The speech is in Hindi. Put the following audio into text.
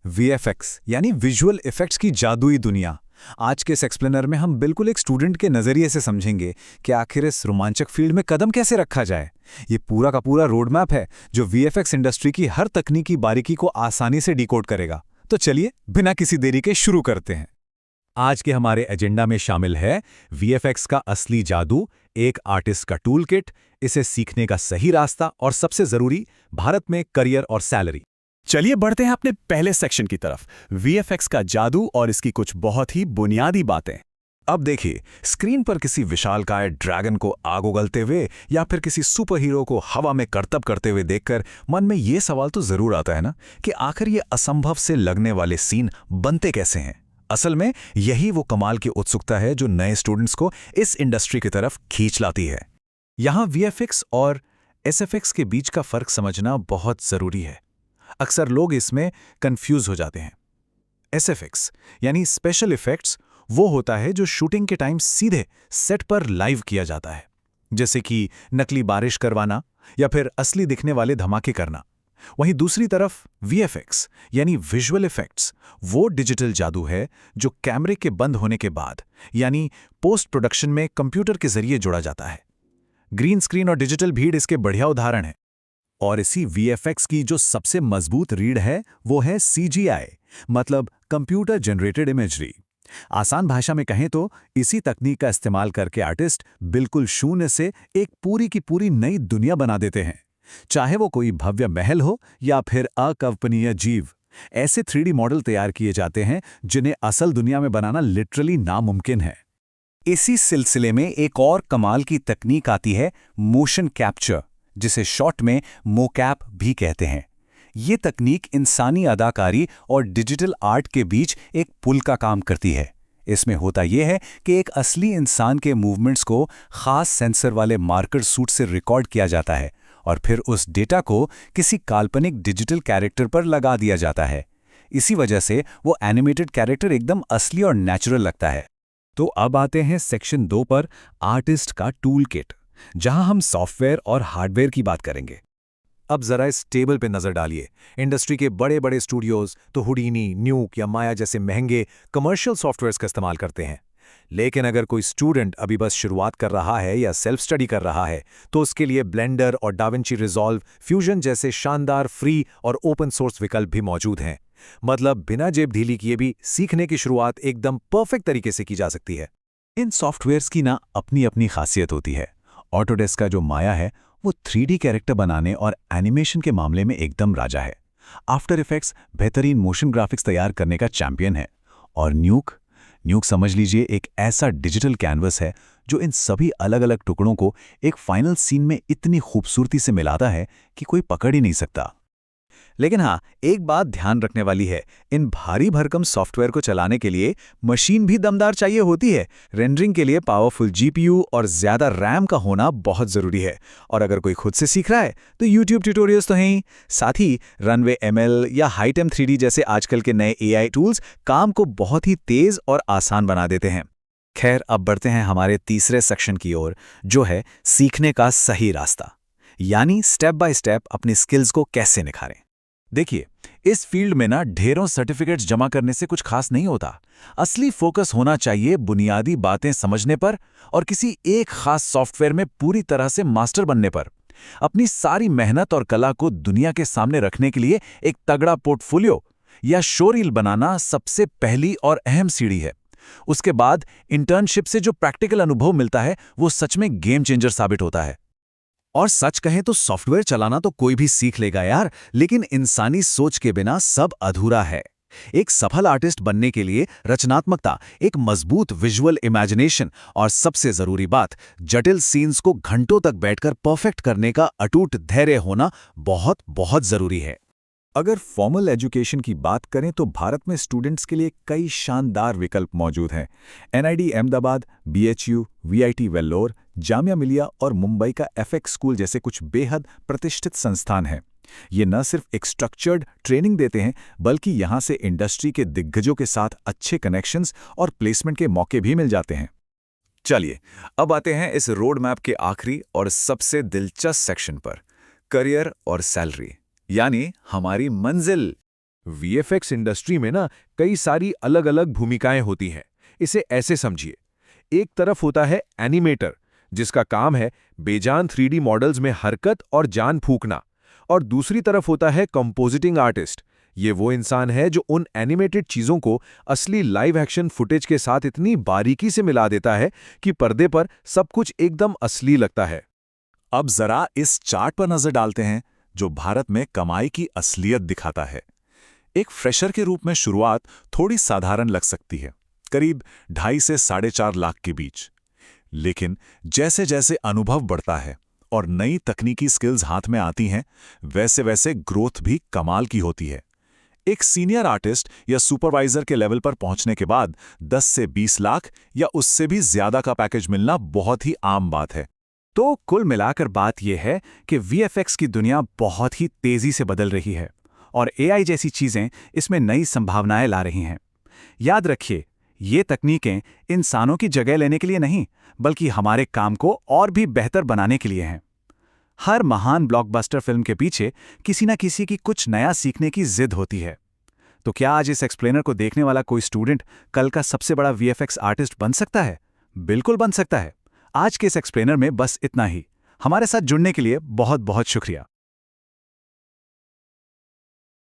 वीएफएक्स यानी विजुअल इफेक्ट्स की जादुई दुनिया। आज के इस एक्सप्लेनर में हम बिल्कुल एक स्टूडेंट के नज़रिए से समझेंगे कि आखिर इस रोमांचक फील्ड में कदम कैसे रखा जाए। ये पूरा का पूरा रोड मैप है जो वीएफएक्स इंडस्ट्री की हर तकनीकी बारीकी को आसानी से डिकोड करेगा। तो चलिए बिना किसी देरी के शुरू करते हैं। आज के हमारे एजेंडा में शामिल है वीएफएक्स का असली जादू, एक आर्टिस्ट का टूल किट, इसे सीखने का सही रास्ता और सबसे जरूरी भारत में करियर और सैलरी। चलिए बढ़ते हैं अपने पहले सेक्शन की तरफ, वीएफएक्स का जादू और इसकी कुछ बहुत ही बुनियादी बातें। अब देखिए, स्क्रीन पर किसी विशालकाय ड्रैगन को आग उगलते हुए या फिर किसी सुपर हीरो को हवा में करतब करते हुए देखकर मन में ये सवाल तो जरूर आता है ना कि आखिर ये असंभव से लगने वाले सीन बनते कैसे हैं। असल में यही वो कमाल की उत्सुकता है जो नए स्टूडेंट्स को इस इंडस्ट्री की तरफ खींच लाती है। यहाँ वीएफएक्स और एसएफएक्स के बीच का फर्क समझना बहुत जरूरी है। अक्सर लोग इसमें कंफ्यूज हो जाते हैं। एसएफएक्स यानी स्पेशल इफेक्ट्स वो होता है जो शूटिंग के टाइम सीधे सेट पर लाइव किया जाता है, जैसे कि नकली बारिश करवाना या फिर असली दिखने वाले धमाके करना। वहीं दूसरी तरफ वीएफएक्स यानी विजुअल इफेक्ट्स वो डिजिटल जादू है जो कैमरे के बंद होने के बाद यानी पोस्ट प्रोडक्शन में कंप्यूटर के जरिए जोड़ा जाता है। ग्रीन स्क्रीन और डिजिटल भीड़ इसके बढ़िया उदाहरण है। और इसी वीएफएक्स की जो सबसे मजबूत रीढ़ है वो है सीजीआई, मतलब कंप्यूटर जनरेटेड इमेजरी। आसान भाषा में कहें तो इसी तकनीक का इस्तेमाल करके आर्टिस्ट बिल्कुल शून्य से एक पूरी की पूरी नई दुनिया बना देते हैं। चाहे वो कोई भव्य महल हो या फिर अकल्पनीय जीव, ऐसे 3D मॉडल तैयार किए जाते हैं जिन्हें असल दुनिया में बनाना लिटरली नामुमकिन है। इसी सिलसिले में एक और कमाल की तकनीक आती है मोशन कैप्चर, जिसे शॉर्ट में मोकैप भी कहते हैं। ये तकनीक इंसानी अदाकारी और डिजिटल आर्ट के बीच एक पुल का काम करती है। इसमें होता यह है कि एक असली इंसान के मूवमेंट्स को खास सेंसर वाले मार्कर सूट से रिकॉर्ड किया जाता है और फिर उस डेटा को किसी काल्पनिक डिजिटल कैरेक्टर पर लगा दिया जाता है। इसी वजह से वो एनिमेटेड कैरेक्टर एकदम असली और नेचुरल लगता है। तो अब आते हैं सेक्शन 2 पर, आर्टिस्ट का टूल किट, जहां हम सॉफ्टवेयर और हार्डवेयर की बात करेंगे। अब जरा इस टेबल पे नजर डालिए। इंडस्ट्री के बड़े बड़े स्टूडियोज तो हुडीनी, न्यूक या माया जैसे महंगे कमर्शियल सॉफ्टवेयर्स का इस्तेमाल करते हैं। लेकिन अगर कोई स्टूडेंट अभी बस शुरुआत कर रहा है या सेल्फ स्टडी कर रहा है तो उसके लिए ब्लेंडर और डाविंची रिजॉल्व, फ्यूजन जैसे शानदार फ्री और ओपन सोर्स विकल्प भी मौजूद हैं। मतलब बिना जेब ढीली किए भी सीखने की शुरुआत एकदम परफेक्ट तरीके से की जा सकती है। इन सॉफ्टवेयर्स की ना अपनी अपनी खासियत होती है। ऑटोडेस्क का जो माया है वो 3D कैरेक्टर बनाने और एनिमेशन के मामले में एकदम राजा है। आफ्टर इफेक्ट्स बेहतरीन मोशन ग्राफिक्स तैयार करने का चैंपियन है। और न्यूक समझ लीजिए एक ऐसा डिजिटल कैनवस है जो इन सभी अलग अलग टुकड़ों को एक फाइनल सीन में इतनी खूबसूरती से मिलाता है कि कोई पकड़ ही नहीं सकता। लेकिन हाँ, एक बात ध्यान रखने वाली है, इन भारी भरकम सॉफ्टवेयर को चलाने के लिए मशीन भी दमदार चाहिए होती है। रेंडरिंग के लिए पावरफुल जीपीयू और ज़्यादा रैम का होना बहुत ज़रूरी है। और अगर कोई खुद से सीख रहा है तो यूट्यूब ट्यूटोरियल्स तो हैं ही, साथ ही रनवे एमएल या हाईटेम 3D जैसे आजकल के नए एआई टूल्स काम को बहुत ही तेज़ और आसान बना देते हैं। खैर, अब बढ़ते हैं हमारे तीसरे सेक्शन की ओर, जो है सीखने का सही रास्ता, यानी स्टेप बाय स्टेप अपनी स्किल्स को कैसे निखारें। देखिए, इस फील्ड में ना ढेरों सर्टिफिकेट्स जमा करने से कुछ खास नहीं होता। असली फोकस होना चाहिए बुनियादी बातें समझने पर और किसी एक खास सॉफ्टवेयर में पूरी तरह से मास्टर बनने पर। अपनी सारी मेहनत और कला को दुनिया के सामने रखने के लिए एक तगड़ा पोर्टफोलियो या शोरील बनाना सबसे पहली और अहम सीढ़ी है। उसके बाद इंटर्नशिप से जो प्रैक्टिकल अनुभव मिलता है वो सच में गेम चेंजर साबित होता है। और सच कहें तो सॉफ्टवेयर चलाना तो कोई भी सीख लेगा यार, लेकिन इंसानी सोच के बिना सब अधूरा है। एक सफल आर्टिस्ट बनने के लिए रचनात्मकता, एक मजबूत विजुअल इमेजिनेशन और सबसे जरूरी बात, जटिल सीन्स को घंटों तक बैठकर परफेक्ट करने का अटूट धैर्य होना बहुत बहुत जरूरी है। अगर फॉर्मल एजुकेशन की बात करें तो भारत में स्टूडेंट्स के लिए कई शानदार विकल्प मौजूद हैं। NID Ahmedabad, BHU, VIT Vellore, Jamia Millia और मुंबई का एफएक्स स्कूल जैसे कुछ बेहद प्रतिष्ठित संस्थान हैं। ये न सिर्फ एक स्ट्रक्चर्ड ट्रेनिंग देते हैं बल्कि यहाँ से इंडस्ट्री के दिग्गजों के साथ अच्छे कनेक्शंस और प्लेसमेंट के मौके भी मिल जाते हैं। चलिए अब आते हैं इस रोड मैप के आखिरी और सबसे दिलचस्प सेक्शन पर, करियर और सैलरी, यानी हमारी मंजिल। वीएफएक्स इंडस्ट्री में ना कई सारी अलग अलग भूमिकाएं होती हैं। इसे ऐसे समझिए, एक तरफ होता है एनिमेटर, जिसका काम है बेजान 3D मॉडल्स में हरकत और जान फूंकना, और दूसरी तरफ होता है कंपोजिटिंग आर्टिस्ट। ये वो इंसान है जो उन एनिमेटेड चीज़ों को असली लाइव एक्शन फुटेज के साथ इतनी बारीकी से मिला देता है कि पर्दे पर सब कुछ एकदम असली लगता है। अब जरा इस चार्ट पर नजर डालते हैं जो भारत में कमाई की असलियत दिखाता है। एक फ्रेशर के रूप में शुरुआत थोड़ी साधारण लग सकती है, करीब 2.5 से 4.5 लाख के बीच। लेकिन जैसे जैसे अनुभव बढ़ता है और नई तकनीकी स्किल्स हाथ में आती हैं, वैसे वैसे ग्रोथ भी कमाल की होती है। एक सीनियर आर्टिस्ट या सुपरवाइजर के लेवल पर पहुंचने के बाद 10 से 20 लाख या उससे भी ज्यादा का पैकेज मिलना बहुत ही आम बात है। तो कुल मिलाकर बात यह है कि वीएफएक्स की दुनिया बहुत ही तेजी से बदल रही है और एआई जैसी चीजें इसमें नई संभावनाएं ला रही हैं। याद रखिए, ये तकनीकें इंसानों की जगह लेने के लिए नहीं, बल्कि हमारे काम को और भी बेहतर बनाने के लिए हैं। हर महान ब्लॉकबस्टर फिल्म के पीछे किसी न किसी की कुछ नया सीखने की जिद होती है। तो क्या आज इस एक्सप्लेनर को देखने वाला कोई स्टूडेंट कल का सबसे बड़ा वीएफएक्स आर्टिस्ट बन सकता है? बिल्कुल बन सकता है। आज के इस एक्सप्लेनर में बस इतना ही। हमारे साथ जुड़ने के लिए बहुत बहुत शुक्रिया।